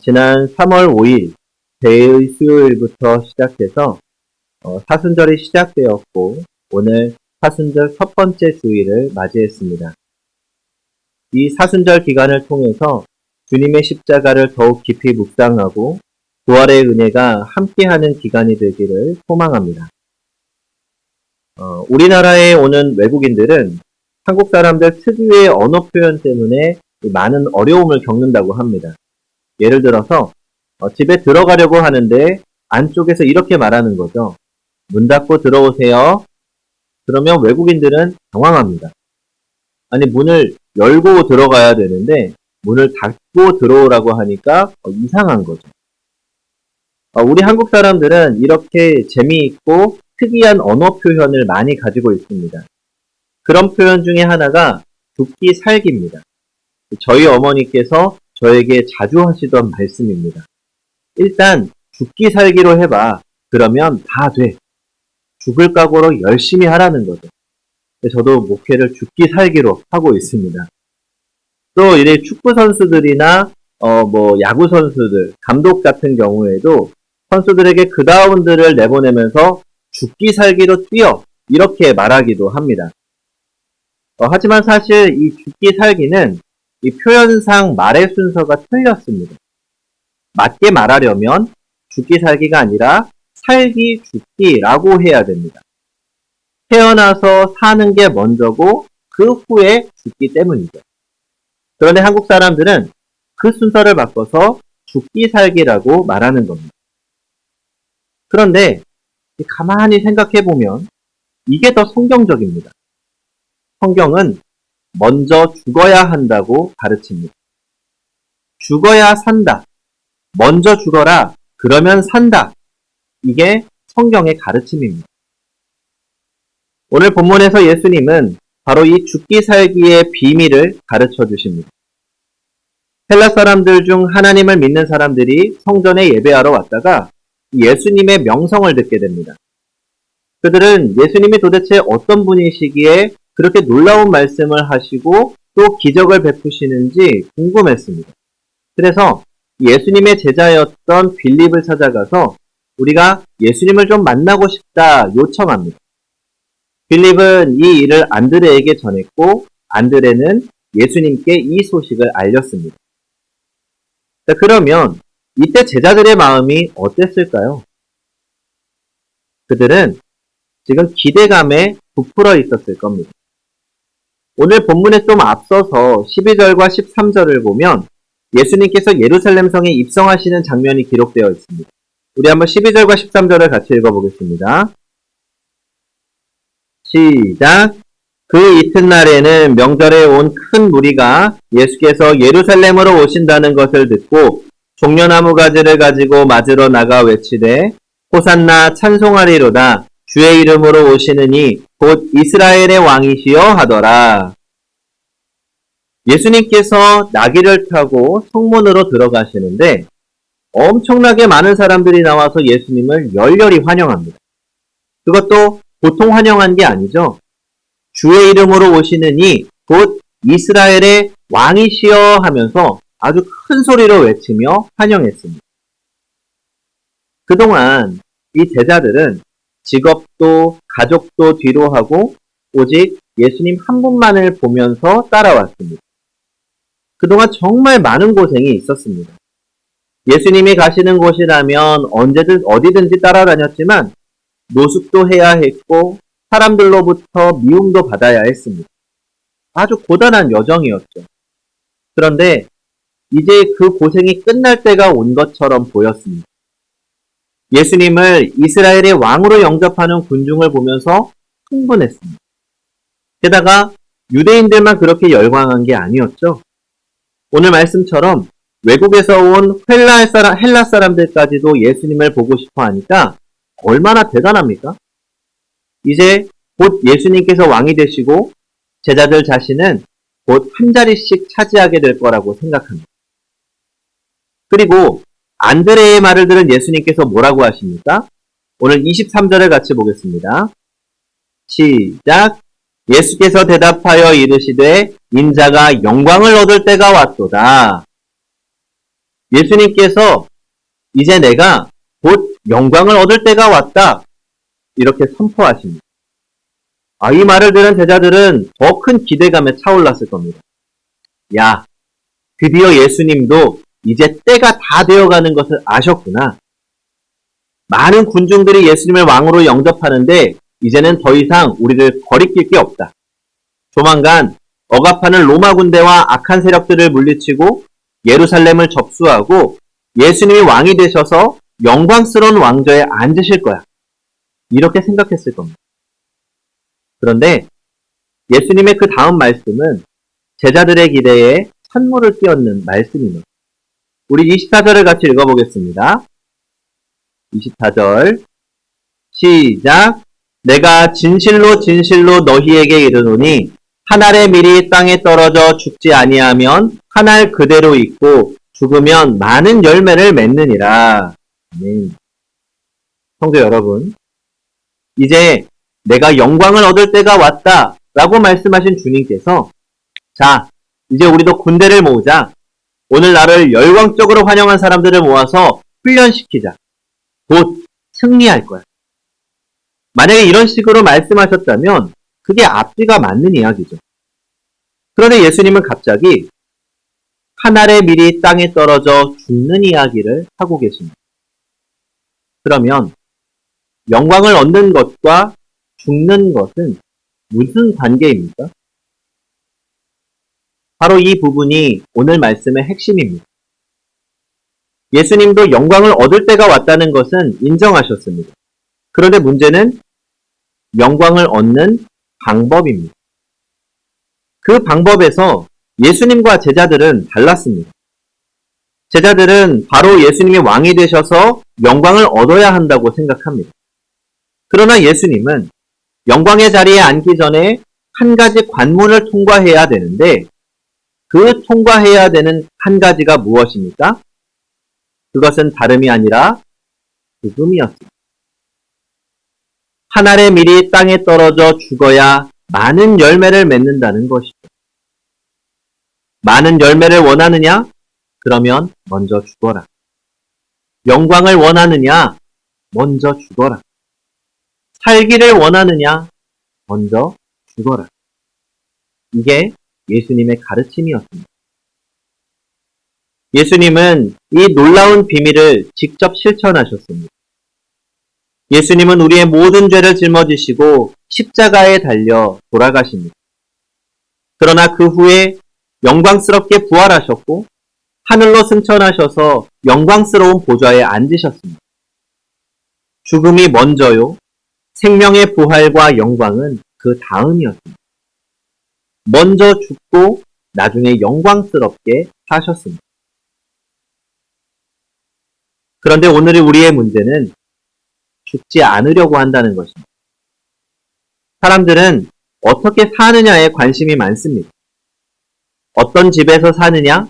지난 3월 5일 대의 수요일부터 시작해서 사순절이 시작되었고 오늘 사순절 첫 번째 주일을 맞이했습니다. 이 사순절 기간을 통해서 주님의 십자가를 더욱 깊이 묵상하고 부활의 은혜가 함께하는 기간이 되기를 소망합니다. 우리나라에 오는 외국인들은 한국 사람들 특유의 언어 표현 때문에 많은 어려움을 겪는다고 합니다. 예를 들어서 집에 들어가려고 하는데 안쪽에서 이렇게 말하는 거죠. 문 닫고 들어오세요. 그러면 외국인들은 당황합니다. 아니, 문을 열고 들어가야 되는데 문을 닫고 들어오라고 하니까 이상한 거죠. 우리 한국 사람들은 이렇게 재미있고 특이한 언어 표현을 많이 가지고 있습니다. 그런 표현 중에 하나가 죽기 살기입니다. 저희 어머니께서 저에게 자주 하시던 말씀입니다. 일단 죽기 살기로 해봐. 그러면 다 돼. 죽을 각오로 열심히 하라는 거죠. 저도 목회를 죽기 살기로 하고 있습니다. 또 이래 축구 선수들이나 야구 선수들, 감독 같은 경우에도 선수들에게 그라운드를 내보내면서 죽기 살기로 뛰어 이렇게 말하기도 합니다. 하지만 사실 이 죽기 살기는 이 표현상 말의 순서가 틀렸습니다. 맞게 말하려면 죽기 살기가 아니라 살기 죽기라고 해야 됩니다. 태어나서 사는 게 먼저고 그 후에 죽기 때문이죠. 그런데 한국 사람들은 그 순서를 바꿔서 죽기 살기라고 말하는 겁니다. 그런데 가만히 생각해보면 이게 더 성경적입니다. 성경은 먼저 죽어야 한다고 가르칩니다. 죽어야 산다. 먼저 죽어라. 그러면 산다. 이게 성경의 가르침입니다. 오늘 본문에서 예수님은 바로 이 죽기 살기의 비밀을 가르쳐 주십니다. 헬라 사람들 중 하나님을 믿는 사람들이 성전에 예배하러 왔다가 예수님의 명성을 듣게 됩니다. 그들은 예수님이 도대체 어떤 분이시기에 그렇게 놀라운 말씀을 하시고 또 기적을 베푸시는지 궁금했습니다. 그래서 예수님의 제자였던 빌립을 찾아가서 우리가 예수님을 좀 만나고 싶다 요청합니다. 빌립은 이 일을 안드레에게 전했고 안드레는 예수님께 이 소식을 알렸습니다. 자, 그러면 이때 제자들의 마음이 어땠을까요? 그들은 지금 기대감에 부풀어 있었을 겁니다. 오늘 본문에 좀 앞서서 12절과 13절을 보면 예수님께서 예루살렘 성에 입성하시는 장면이 기록되어 있습니다. 우리 한번 12절과 13절을 같이 읽어보겠습니다. 시작! 그 이튿날에는 명절에 온 큰 무리가 예수께서 예루살렘으로 오신다는 것을 듣고 종려나무 가지를 가지고 맞으러 나가 외치되 호산나 찬송하리로다 주의 이름으로 오시느니 곧 이스라엘의 왕이시여 하더라. 예수님께서 나귀를 타고 성문으로 들어가시는데 엄청나게 많은 사람들이 나와서 예수님을 열렬히 환영합니다. 그것도 보통 환영한 게 아니죠. 주의 이름으로 오시느니 곧 이스라엘의 왕이시여 하면서 아주 큰 소리로 외치며 환영했습니다. 그동안 이 제자들은 직업도 가족도 뒤로 하고 오직 예수님 한 분만을 보면서 따라왔습니다. 그동안 정말 많은 고생이 있었습니다. 예수님이 가시는 곳이라면 언제든 어디든지 따라다녔지만 노숙도 해야 했고 사람들로부터 미움도 받아야 했습니다. 아주 고단한 여정이었죠. 그런데 이제 그 고생이 끝날 때가 온 것처럼 보였습니다. 예수님을 이스라엘의 왕으로 영접하는 군중을 보면서 흥분했습니다. 게다가 유대인들만 그렇게 열광한 게 아니었죠. 오늘 말씀처럼 외국에서 온 헬라 사람들까지도 예수님을 보고 싶어 하니까 얼마나 대단합니까? 이제 곧 예수님께서 왕이 되시고 제자들 자신은 곧 한 자리씩 차지하게 될 거라고 생각합니다. 그리고 안드레의 말을 들은 예수님께서 뭐라고 하십니까? 오늘 23절을 같이 보겠습니다. 시작! 예수께서 대답하여 이르시되 인자가 영광을 얻을 때가 왔도다. 예수님께서 이제 내가 곧 영광을 얻을 때가 왔다. 이렇게 선포하십니다. 이 말을 들은 제자들은 더 큰 기대감에 차올랐을 겁니다. 야, 드디어 예수님도 이제 때가 다 되어가는 것을 아셨구나. 많은 군중들이 예수님을 왕으로 영접하는데 이제는 더 이상 우리를 거리낄 게 없다. 조만간 억압하는 로마 군대와 악한 세력들을 물리치고 예루살렘을 접수하고 예수님이 왕이 되셔서 영광스러운 왕좌에 앉으실 거야. 이렇게 생각했을 겁니다. 그런데 예수님의 그 다음 말씀은 제자들의 기대에 찬물을 끼얹는 말씀입니다. 우리 24절을 같이 읽어보겠습니다. 24절 시작. 내가 진실로 진실로 너희에게 이르노니 한 알의 밀이 땅에 떨어져 죽지 아니하면 한 알 그대로 있고 죽으면 많은 열매를 맺느니라. 아멘. 성도 여러분, 이제 내가 영광을 얻을 때가 왔다 라고 말씀하신 주님께서 자, 이제 우리도 군대를 모으자. 오늘 나를 열광적으로 환영한 사람들을 모아서 훈련시키자. 곧 승리할 거야. 만약에 이런 식으로 말씀하셨다면 그게 앞뒤가 맞는 이야기죠. 그런데 예수님은 갑자기 한 알의 밀이 땅에 떨어져 죽는 이야기를 하고 계십니다. 그러면 영광을 얻는 것과 죽는 것은 무슨 관계입니까? 바로 이 부분이 오늘 말씀의 핵심입니다. 예수님도 영광을 얻을 때가 왔다는 것은 인정하셨습니다. 그런데 문제는 영광을 얻는 방법입니다. 그 방법에서 예수님과 제자들은 달랐습니다. 제자들은 바로 예수님이 왕이 되셔서 영광을 얻어야 한다고 생각합니다. 그러나 예수님은 영광의 자리에 앉기 전에 한 가지 관문을 통과해야 되는데 그 통과해야 되는 한 가지가 무엇입니까? 그것은 다름이 아니라 죽음이었습니다. 한 알의 밀이 땅에 떨어져 죽어야 많은 열매를 맺는다는 것이죠. 많은 열매를 원하느냐? 그러면 먼저 죽어라. 영광을 원하느냐? 먼저 죽어라. 살기를 원하느냐? 먼저 죽어라. 이게 예수님의 가르침이었습니다. 예수님은 이 놀라운 비밀을 직접 실천하셨습니다. 예수님은 우리의 모든 죄를 짊어지시고 십자가에 달려 돌아가십니다. 그러나 그 후에 영광스럽게 부활하셨고 하늘로 승천하셔서 영광스러운 보좌에 앉으셨습니다. 죽음이 먼저요. 생명의 부활과 영광은 그 다음이었습니다. 먼저 죽고 나중에 영광스럽게 사셨습니다. 그런데 오늘의 우리의 문제는 죽지 않으려고 한다는 것입니다. 사람들은 어떻게 사느냐에 관심이 많습니다. 어떤 집에서 사느냐,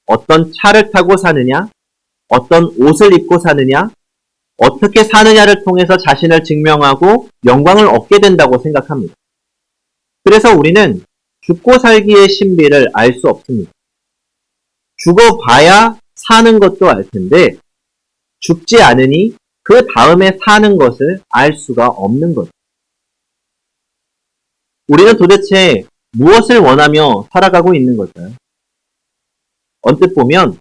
어떤 차를 타고 사느냐, 어떤 옷을 입고 사느냐, 어떻게 사느냐를 통해서 자신을 증명하고 영광을 얻게 된다고 생각합니다. 그래서 우리는 죽고 살기의 신비를 알 수 없습니다. 죽어봐야 사는 것도 알 텐데 죽지 않으니 그 다음에 사는 것을 알 수가 없는 거죠. 우리는 도대체 무엇을 원하며 살아가고 있는 걸까요? 언뜻 보면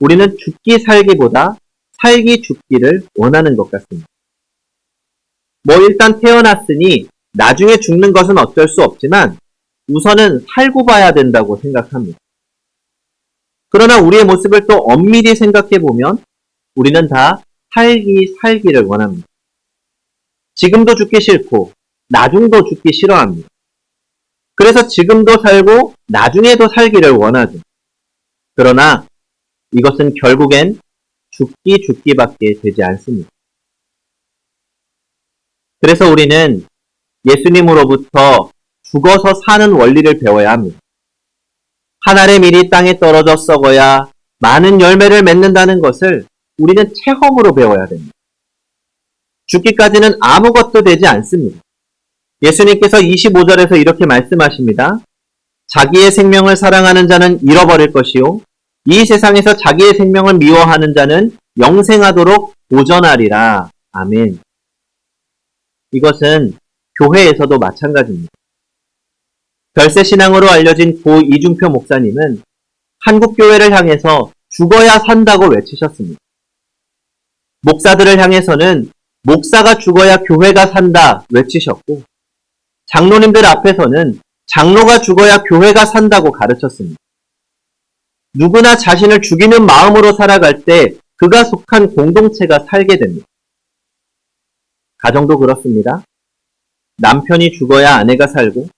우리는 죽기 살기보다 살기 죽기를 원하는 것 같습니다. 일단 태어났으니 나중에 죽는 것은 어쩔 수 없지만 우선은 살고 봐야 된다고 생각합니다. 그러나 우리의 모습을 또 엄밀히 생각해 보면 우리는 다 살기를 원합니다. 지금도 죽기 싫고 나중도 죽기 싫어합니다. 그래서 지금도 살고 나중에도 살기를 원하죠. 그러나 이것은 결국엔 죽기밖에 되지 않습니다. 그래서 우리는 예수님으로부터 죽어서 사는 원리를 배워야 합니다. 한 알의 밀이 땅에 떨어져 썩어야 많은 열매를 맺는다는 것을 우리는 체험으로 배워야 됩니다. 죽기까지는 아무것도 되지 않습니다. 예수님께서 25절에서 이렇게 말씀하십니다. 자기의 생명을 사랑하는 자는 잃어버릴 것이요 이 세상에서 자기의 생명을 미워하는 자는 영생하도록 도전하리라. 아멘. 이것은 교회에서도 마찬가지입니다. 별세신앙으로 알려진 고 이중표 목사님은 한국교회를 향해서 죽어야 산다고 외치셨습니다. 목사들을 향해서는 목사가 죽어야 교회가 산다 외치셨고, 장로님들 앞에서는 장로가 죽어야 교회가 산다고 가르쳤습니다. 누구나 자신을 죽이는 마음으로 살아갈 때 그가 속한 공동체가 살게 됩니다. 가정도 그렇습니다. 남편이 죽어야 아내가 살고,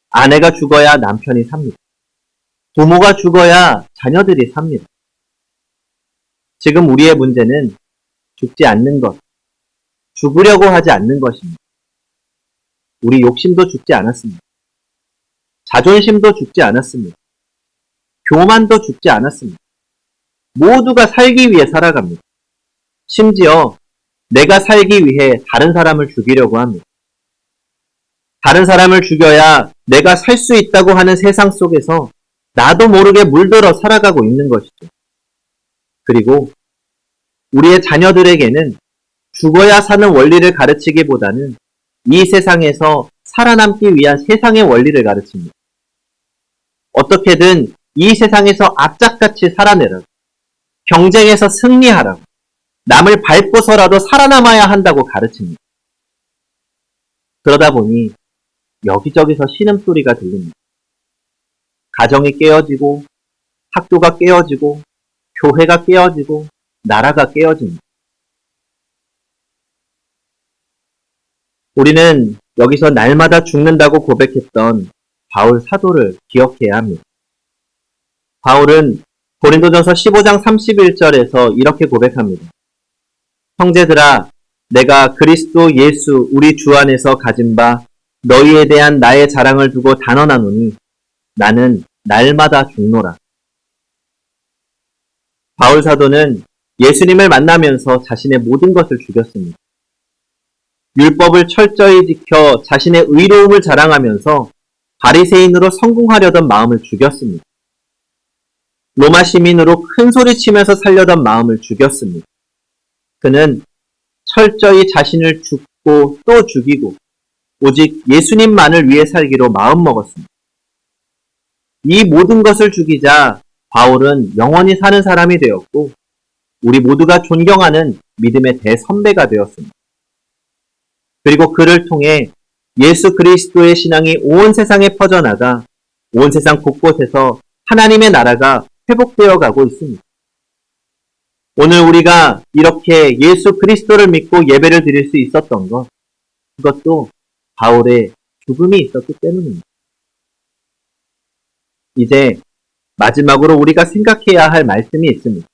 아내가 죽어야 남편이 삽니다. 부모가 죽어야 자녀들이 삽니다. 지금 우리의 문제는 죽지 않는 것, 죽으려고 하지 않는 것입니다. 우리 욕심도 죽지 않았습니다. 자존심도 죽지 않았습니다. 교만도 죽지 않았습니다. 모두가 살기 위해 살아갑니다. 심지어 내가 살기 위해 다른 사람을 죽이려고 합니다. 다른 사람을 죽여야 내가 살 수 있다고 하는 세상 속에서 나도 모르게 물들어 살아가고 있는 것이죠. 그리고 우리의 자녀들에게는 죽어야 사는 원리를 가르치기보다는 이 세상에서 살아남기 위한 세상의 원리를 가르칩니다. 어떻게든 이 세상에서 악착같이 살아내라고, 경쟁에서 승리하라고, 남을 밟고서라도 살아남아야 한다고 가르칩니다. 그러다 보니 여기저기서 신음소리가 들립니다. 가정이 깨어지고, 학교가 깨어지고, 교회가 깨어지고, 나라가 깨어집니다. 우리는 여기서 날마다 죽는다고 고백했던 바울 사도를 기억해야 합니다. 바울은 고린도전서 15장 31절에서 이렇게 고백합니다. 형제들아, 내가 그리스도 예수 우리 주 안에서 가진 바 너희에 대한 나의 자랑을 두고 단언하노니 나는 날마다 죽노라. 바울 사도는 예수님을 만나면서 자신의 모든 것을 죽였습니다. 율법을 철저히 지켜 자신의 의로움을 자랑하면서 바리새인으로 성공하려던 마음을 죽였습니다. 로마 시민으로 큰 소리치면서 살려던 마음을 죽였습니다. 그는 철저히 자신을 죽고 또 죽이고 오직 예수님만을 위해 살기로 마음먹었습니다. 이 모든 것을 죽이자 바울은 영원히 사는 사람이 되었고 우리 모두가 존경하는 믿음의 대선배가 되었습니다. 그리고 그를 통해 예수 그리스도의 신앙이 온 세상에 퍼져나가 온 세상 곳곳에서 하나님의 나라가 회복되어 가고 있습니다. 오늘 우리가 이렇게 예수 그리스도를 믿고 예배를 드릴 수 있었던 것, 그것도 바울의 죽음이 있었기 때문입니다. 이제 마지막으로 우리가 생각해야 할 말씀이 있습니다.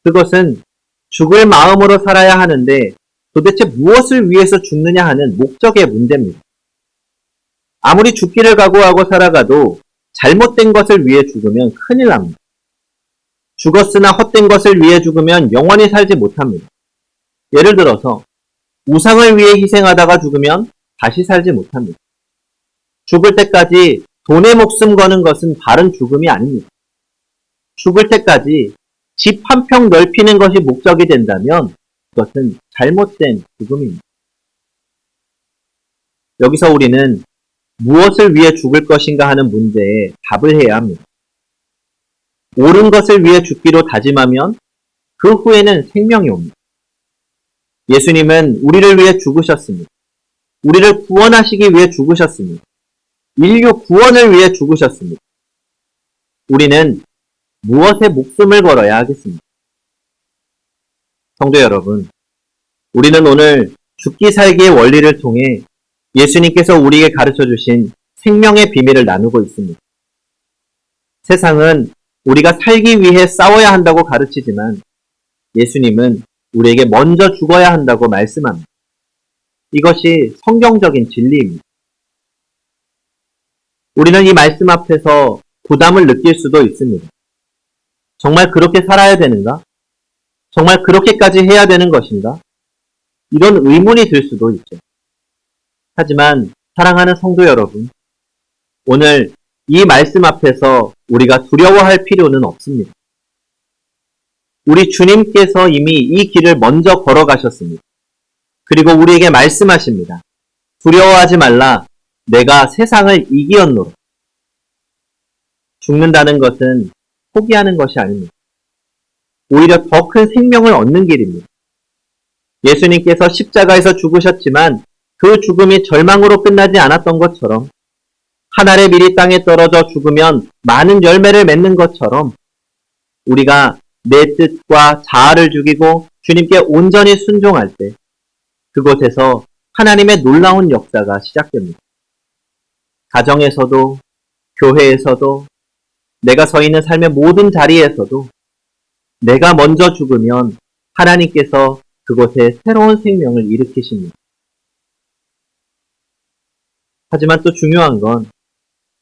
그것은 죽을 마음으로 살아야 하는데 도대체 무엇을 위해서 죽느냐 하는 목적의 문제입니다. 아무리 죽기를 각오하고 살아가도 잘못된 것을 위해 죽으면 큰일 납니다. 죽었으나 헛된 것을 위해 죽으면 영원히 살지 못합니다. 예를 들어서 우상을 위해 희생하다가 죽으면 다시 살지 못합니다. 죽을 때까지 돈에 목숨 거는 것은 바른 죽음이 아닙니다. 죽을 때까지 집 한 평 넓히는 것이 목적이 된다면 그것은 잘못된 죽음입니다. 여기서 우리는 무엇을 위해 죽을 것인가 하는 문제에 답을 해야 합니다. 옳은 것을 위해 죽기로 다짐하면 그 후에는 생명이 옵니다. 예수님은 우리를 위해 죽으셨습니다. 우리를 구원하시기 위해 죽으셨습니다. 인류 구원을 위해 죽으셨습니다. 우리는 무엇에 목숨을 걸어야 하겠습니까? 성도 여러분, 우리는 오늘 죽기 살기의 원리를 통해 예수님께서 우리에게 가르쳐 주신 생명의 비밀을 나누고 있습니다. 세상은 우리가 살기 위해 싸워야 한다고 가르치지만 예수님은 우리에게 먼저 죽어야 한다고 말씀합니다. 이것이 성경적인 진리입니다. 우리는 이 말씀 앞에서 부담을 느낄 수도 있습니다. 정말 그렇게 살아야 되는가? 정말 그렇게까지 해야 되는 것인가? 이런 의문이 들 수도 있죠. 하지만 사랑하는 성도 여러분, 오늘 이 말씀 앞에서 우리가 두려워할 필요는 없습니다. 우리 주님께서 이미 이 길을 먼저 걸어가셨습니다. 그리고 우리에게 말씀하십니다. 두려워하지 말라. 내가 세상을 이기었노라. 죽는다는 것은 포기하는 것이 아닙니다. 오히려 더 큰 생명을 얻는 길입니다. 예수님께서 십자가에서 죽으셨지만 그 죽음이 절망으로 끝나지 않았던 것처럼 한 알의 밀이 땅에 떨어져 죽으면 많은 열매를 맺는 것처럼 우리가 내 뜻과 자아를 죽이고 주님께 온전히 순종할 때 그곳에서 하나님의 놀라운 역사가 시작됩니다. 가정에서도 교회에서도 내가 서 있는 삶의 모든 자리에서도 내가 먼저 죽으면 하나님께서 그곳에 새로운 생명을 일으키십니다. 하지만 또 중요한 건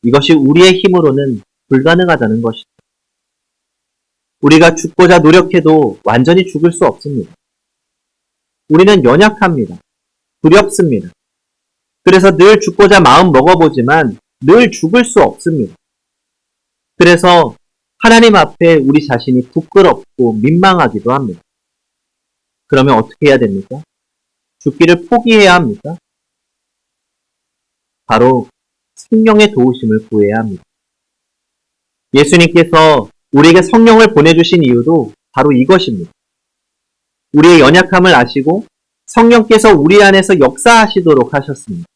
이것이 우리의 힘으로는 불가능하다는 것이죠. 우리가 죽고자 노력해도 완전히 죽을 수 없습니다. 우리는 연약합니다. 두렵습니다. 그래서 늘 죽고자 마음 먹어보지만 늘 죽을 수 없습니다. 그래서 하나님 앞에 우리 자신이 부끄럽고 민망하기도 합니다. 그러면 어떻게 해야 됩니까? 죽기를 포기해야 합니까? 바로 성령의 도우심을 구해야 합니다. 예수님께서 우리에게 성령을 보내주신 이유도 바로 이것입니다. 우리의 연약함을 아시고 성령께서 우리 안에서 역사하시도록 하셨습니다.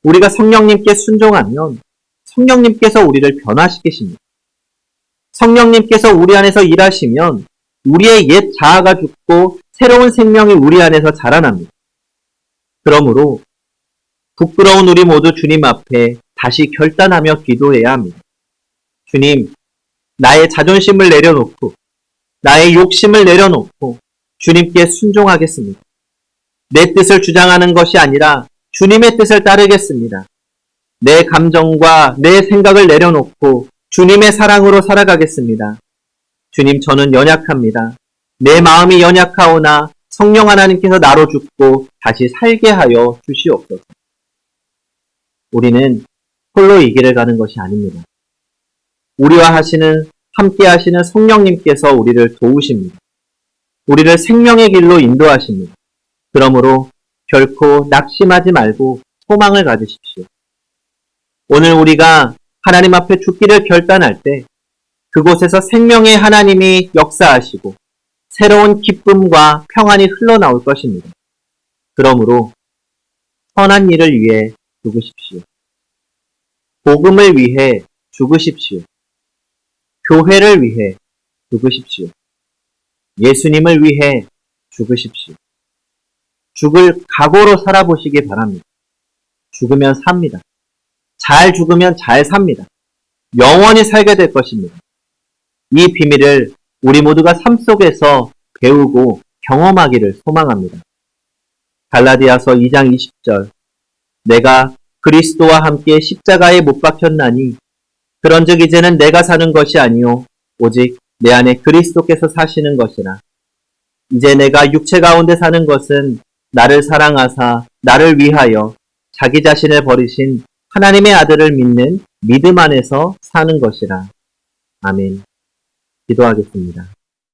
우리가 성령님께 순종하면 성령님께서 우리를 변화시키십니다. 성령님께서 우리 안에서 일하시면 우리의 옛 자아가 죽고 새로운 생명이 우리 안에서 자라납니다. 그러므로 부끄러운 우리 모두 주님 앞에 다시 결단하며 기도해야 합니다. 주님, 나의 자존심을 내려놓고 나의 욕심을 내려놓고 주님께 순종하겠습니다. 내 뜻을 주장하는 것이 아니라 주님의 뜻을 따르겠습니다. 내 감정과 내 생각을 내려놓고 주님의 사랑으로 살아가겠습니다. 주님, 저는 연약합니다. 내 마음이 연약하오나 성령 하나님께서 나로 죽고 다시 살게 하여 주시옵소서. 우리는 홀로 이 길을 가는 것이 아닙니다. 우리와 함께 하시는 성령님께서 우리를 도우십니다. 우리를 생명의 길로 인도하십니다. 그러므로 결코 낙심하지 말고 소망을 가지십시오. 오늘 우리가 하나님 앞에 죽기를 결단할 때 그곳에서 생명의 하나님이 역사하시고 새로운 기쁨과 평안이 흘러나올 것입니다. 그러므로 선한 일을 위해 죽으십시오. 복음을 위해 죽으십시오. 교회를 위해 죽으십시오. 예수님을 위해 죽으십시오. 죽을 각오로 살아보시기 바랍니다. 죽으면 삽니다. 잘 죽으면 잘 삽니다. 영원히 살게 될 것입니다. 이 비밀을 우리 모두가 삶 속에서 배우고 경험하기를 소망합니다. 갈라디아서 2장 20절 내가 그리스도와 함께 십자가에 못 박혔나니 그런즉 이제는 내가 사는 것이 아니요 오직 내 안에 그리스도께서 사시는 것이라. 이제 내가 육체 가운데 사는 것은 나를 사랑하사 나를 위하여 자기 자신을 버리신 하나님의 아들을 믿는 믿음 안에서 사는 것이라. 아멘. 기도하겠습니다.